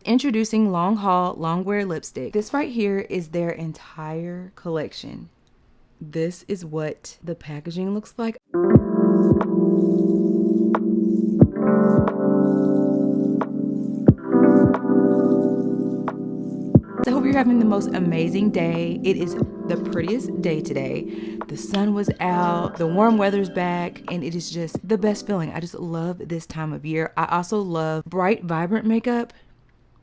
introducing Long Haul Longwear Lipstick. This right here is their entire collection. This is what the packaging looks like. I hope you're having the most amazing day. It is the prettiest day today. The sun was out, the warm weather's back, and it is just the best feeling. I just love this time of year. I also love bright, vibrant makeup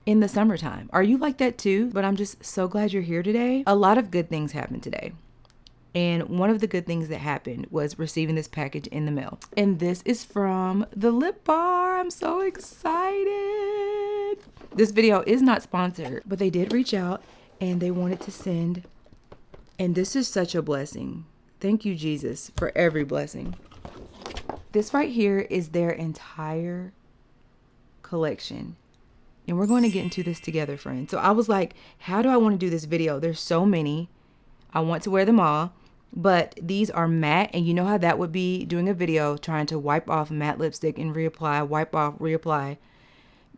in the summertime. Are you like that too? But I'm just so glad you're here today. A lot of good things happened today. And one of the good things that happened was receiving this package in the mail. And this is from the Lip Bar. I'm so excited. This video is not sponsored, but they did reach out and they wanted to send. And this is such a blessing. Thank you, Jesus, for every blessing. This right here is their entire collection. And we're going to get into this together, friends. So I was like, how do I want to do this video? There's so many. I want to wear them all. But these are matte, and you know how that would be doing a video trying to wipe off matte lipstick and reapply, wipe off, reapply.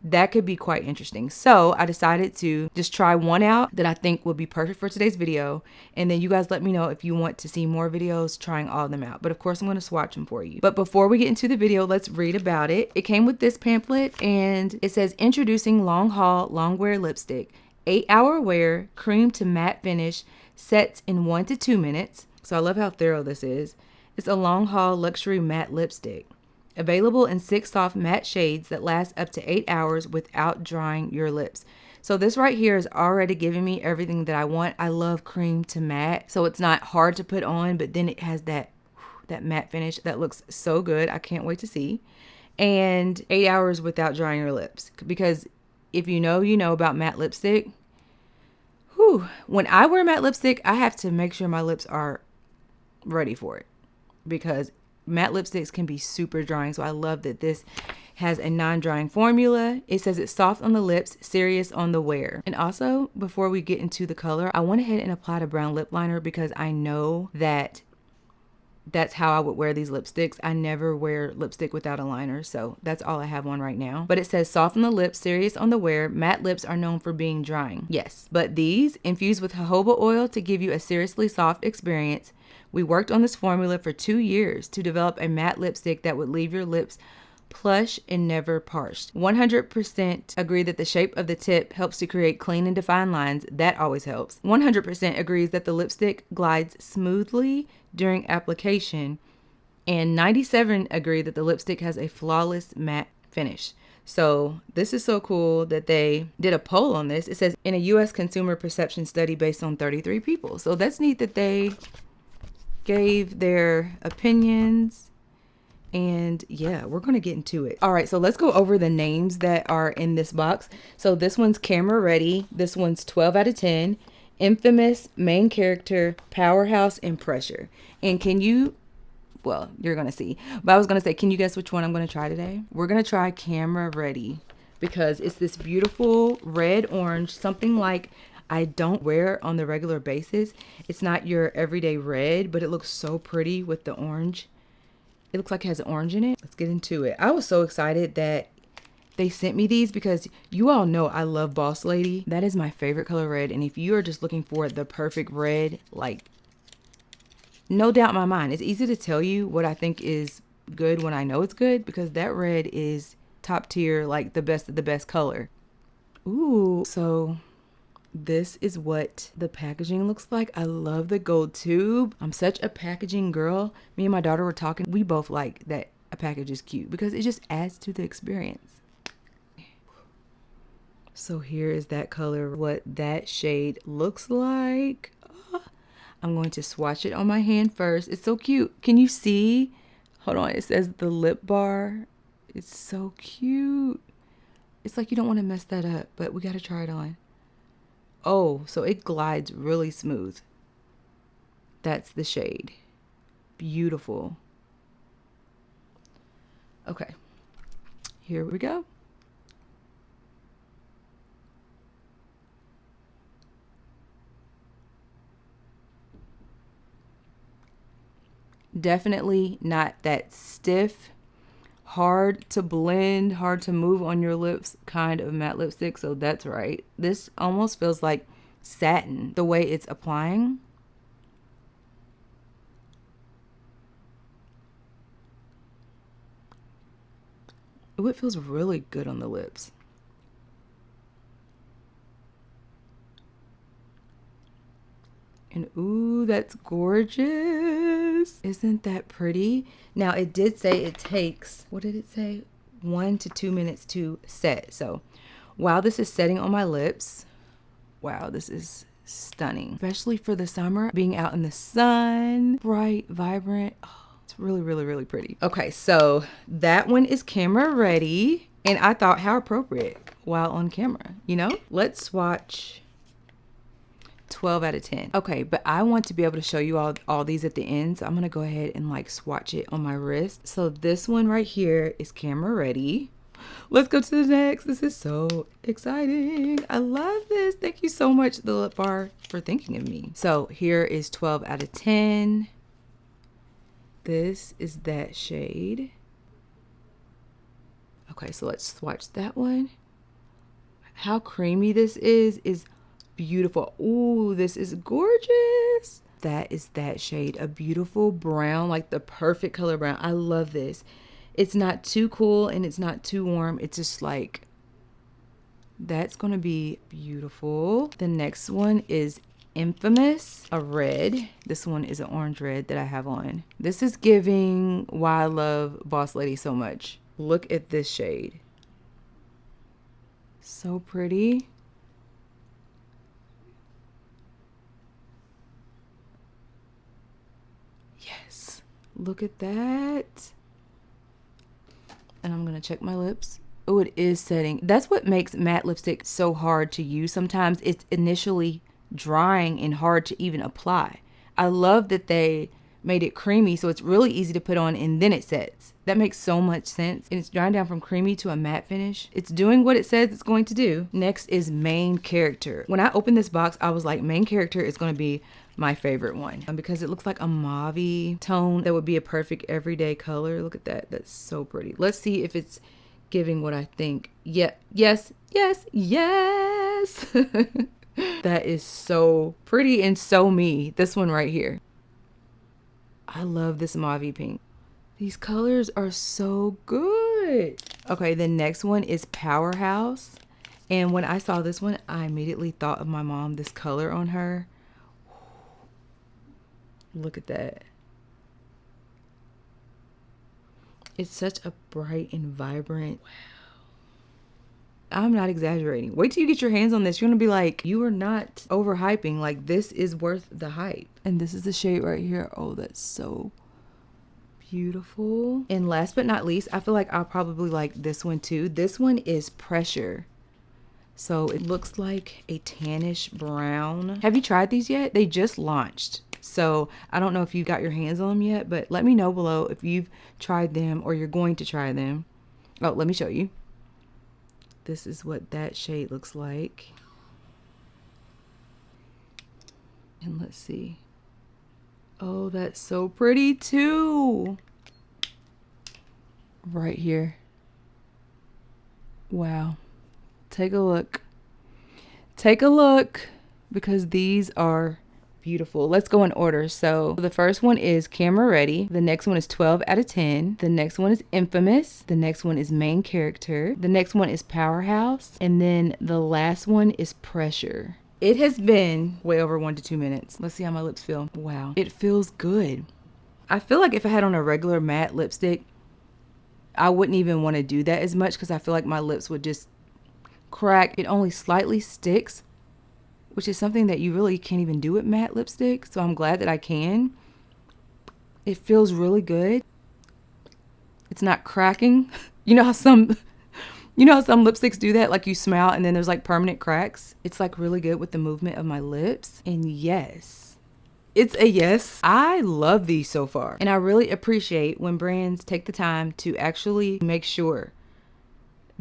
That could be quite interesting. So I decided to just try one out that I think would be perfect for today's video. And then you guys let me know if you want to see more videos trying all of them out. But of course, I'm going to swatch them for you. But before we get into the video, let's read about it. It came with this pamphlet and it says, introducing Long Haul Longwear Lipstick. 8-hour wear, cream to matte finish, sets in 1 to 2 minutes. So I love how thorough this is. It's a Long Haul luxury matte lipstick. Available in 6 soft matte shades that last up to 8 hours without drying your lips. So this right here is already giving me everything that I want. I love cream to matte. So it's not hard to put on, but then it has that matte finish that looks so good. I can't wait to see. And 8 hours without drying your lips. Because if you know about matte lipstick. When I wear matte lipstick, I have to make sure my lips are ready for it. Because matte lipsticks can be super drying, so I love that this has a non-drying formula. It says it's soft on the lips, serious on the wear. And also, before we get into the color, I went ahead and applied a brown lip liner because I know that that's how I would wear these lipsticks. I never wear lipstick without a liner, so that's all I have on right now. But it says soft on the lips, serious on the wear. Matte lips are known for being drying. Yes, but these infused with jojoba oil to give you a seriously soft experience. We worked on this formula for 2 years to develop a matte lipstick that would leave your lips plush and never parched. 100% agree that the shape of the tip helps to create clean and defined lines. That always helps. 100% agrees that the lipstick glides smoothly during application. And 97% agree that the lipstick has a flawless matte finish. So this is so cool that they did a poll on this. It says in a U.S. consumer perception study based on 33 people. So that's neat that they gave their opinions. And yeah, we're going to get into it. All right, so let's go over the names that are in this box. So this one's Camera Ready. This one's 12 out of 10. Infamous, Main Character, Powerhouse, and Pressure. And can you, well, you're going to see. But I was going to say, can you guess which one I'm going to try today? We're going to try Camera Ready because it's this beautiful red orange, something like I don't wear on the regular basis. It's not your everyday red, but it looks so pretty with the orange. It looks like it has orange in it. Let's get into it. I was so excited that they sent me these because you all know I love Boss Lady. That is my favorite color red. And if you are just looking for the perfect red, like, no doubt in my mind, it's easy to tell you what I think is good when I know it's good because that red is top tier, like the best of the best color. Ooh, so this is what the packaging looks like. I love the gold tube. I'm such a packaging girl. Me and my daughter were talking. We both like that a package is cute because it just adds to the experience. So here is that color, what that shade looks like. I'm going to swatch it on my hand first. It's so cute. Can you see? Hold on. It says the Lip Bar. It's so cute. It's like you don't want to mess that up, but we got to try it on. Oh, so it glides really smooth. That's the shade. Beautiful. Okay, here we go. Definitely not that stiff, hard to blend, hard to move on your lips kind of matte lipstick. So that's right. This almost feels like satin the way it's applying. Ooh, it feels really good on the lips. And ooh, that's gorgeous. Isn't that pretty? Now it did say it takes, what did it say? 1 to 2 minutes to set. So while this is setting on my lips, wow, this is stunning. Especially for the summer, being out in the sun, bright, vibrant. Oh, it's really, really, really pretty. Okay, so that one is camera ready. And I thought, how appropriate while on camera, you know? Let's swatch 12 out of 10. Okay, but I want to be able to show you all these at the end. So I'm gonna go ahead and like swatch it on my wrist. So this one right here is camera ready. Let's go to the next. This is so exciting. I love this. Thank you so much, the Lip Bar, for thinking of me. So here is 12 out of 10. This is that shade. Okay, so let's swatch that one. How creamy this is beautiful. Ooh, this is gorgeous. That is that shade, a beautiful brown, like the perfect color brown. I love this. It's not too cool and it's not too warm. It's just like, that's gonna be beautiful. The next one is Infamous, a red. This one is an orange red that I have on. This is giving why I love Boss Lady so much. Look at this shade. So pretty. Yes, look at that. And I'm gonna check my lips. Oh, it is setting. That's what makes matte lipstick so hard to use sometimes. It's initially drying and hard to even apply. I love that they made it creamy so it's really easy to put on and then it sets. That makes so much sense. And it's drying down from creamy to a matte finish. It's doing what it says it's going to do. Next is Main Character. When I opened this box, I was like, Main Character is going to be my favorite one because it looks like a mauve-y tone that would be a perfect everyday color. Look at that. That's so pretty. Let's see if it's giving what I think. Yeah, yes, yes, yes. That is so pretty and so me. This one right here. I love this mauve pink. These colors are so good. Okay, the next one is Powerhouse. And when I saw this one, I immediately thought of my mom, this color on her. Look at that. It's such a bright and vibrant. Wow. I'm not exaggerating. Wait till you get your hands on this. You're gonna be like, you are not overhyping. Like, this is worth the hype. And this is the shade right here. Oh, that's so beautiful. And last but not least, I feel like I'll probably like this one too. This one is Pressure. So it looks like a tannish brown. Have you tried these yet? They just launched. So I don't know if you got your hands on them yet, but let me know below if you've tried them or you're going to try them. Oh, let me show you. This is what that shade looks like. And let's see. Oh, that's so pretty too. Right here. Wow. Take a look. Take a look because these are beautiful. Let's go in order. So the first one is Camera Ready. The next one is 12 out of 10. The next one is Infamous. The next one is Main Character. The next one is Powerhouse. And then the last one is Pressure. It has been way over 1 to 2 minutes. Let's see how my lips feel. Wow. It feels good. I feel like if I had on a regular matte lipstick, I wouldn't even want to do that as much because I feel like my lips would just crack. It only slightly sticks, which is something that you really can't even do with matte lipstick. So I'm glad that I can. It feels really good. It's not cracking. You know how some lipsticks do that? Like you smile and then there's like permanent cracks. It's like really good with the movement of my lips. And yes, it's a yes. I love these so far. And I really appreciate when brands take the time to actually make sure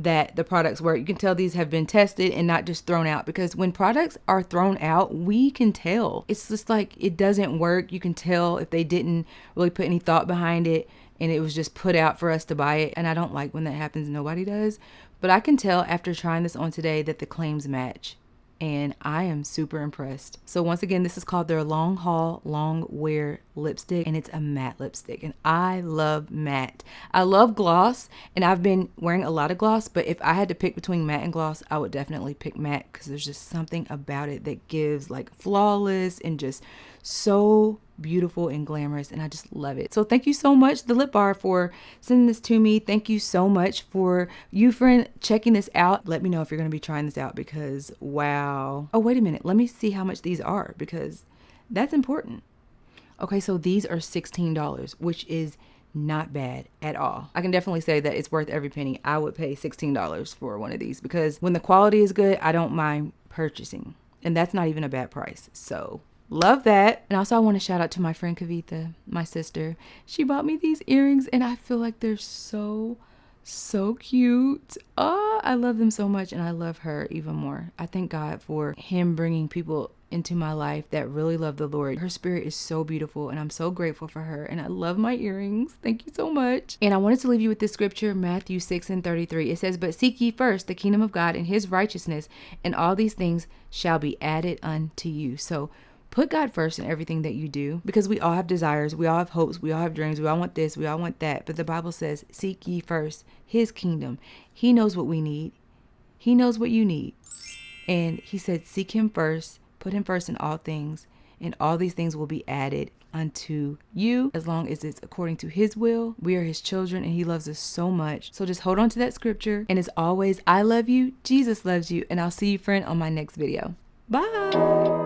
that the products work. You can tell these have been tested and not just thrown out, because when products are thrown out, we can tell. It's just like it doesn't work. You can tell if they didn't really put any thought behind it. and it was just put out for us to buy it. And I don't like when that happens. Nobody does. But I can tell after trying this on today that the claims match. And I am super impressed. So once again, this is called their Long Haul Longwear Lipstick, and it's a matte lipstick. And I love matte. I love gloss, and I've been wearing a lot of gloss, but if I had to pick between matte and gloss, I would definitely pick matte because there's just something about it that gives like flawless and just so beautiful and glamorous, and I just love it. So thank you so much, The Lip Bar, for sending this to me. Thank you so much for you, friend, checking this out. Let me know if you're going to be trying this out because wow. Oh, wait a minute. Let me see how much these are because that's important. Okay, so these are $16, which is not bad at all. I can definitely say that it's worth every penny. I would pay $16 for one of these because when the quality is good, I don't mind purchasing, and that's not even a bad price. So love that. And also I want to shout out to my friend Kavitha, my sister. She bought me these earrings and I feel like they're so cute. Oh, I love them so much, and I love her even more. I thank God for him bringing people into my life that really love the Lord. Her spirit is so beautiful, and I'm so grateful for her, and I love my earrings. Thank you so much. And I wanted to leave you with this scripture, Matthew 6:33. It says, "But seek ye first the kingdom of God and his righteousness, and all these things shall be added unto you." So put God first in everything that you do, because we all have desires, we all have hopes, we all have dreams, we all want this, we all want that. But the Bible says, seek ye first his kingdom. He knows what we need. He knows what you need. And he said, seek him first, put him first in all things, and all these things will be added unto you as long as it's according to his will. We are his children, and he loves us so much. So just hold on to that scripture. And as always, I love you, Jesus loves you, and I'll see you, friend, on my next video. Bye.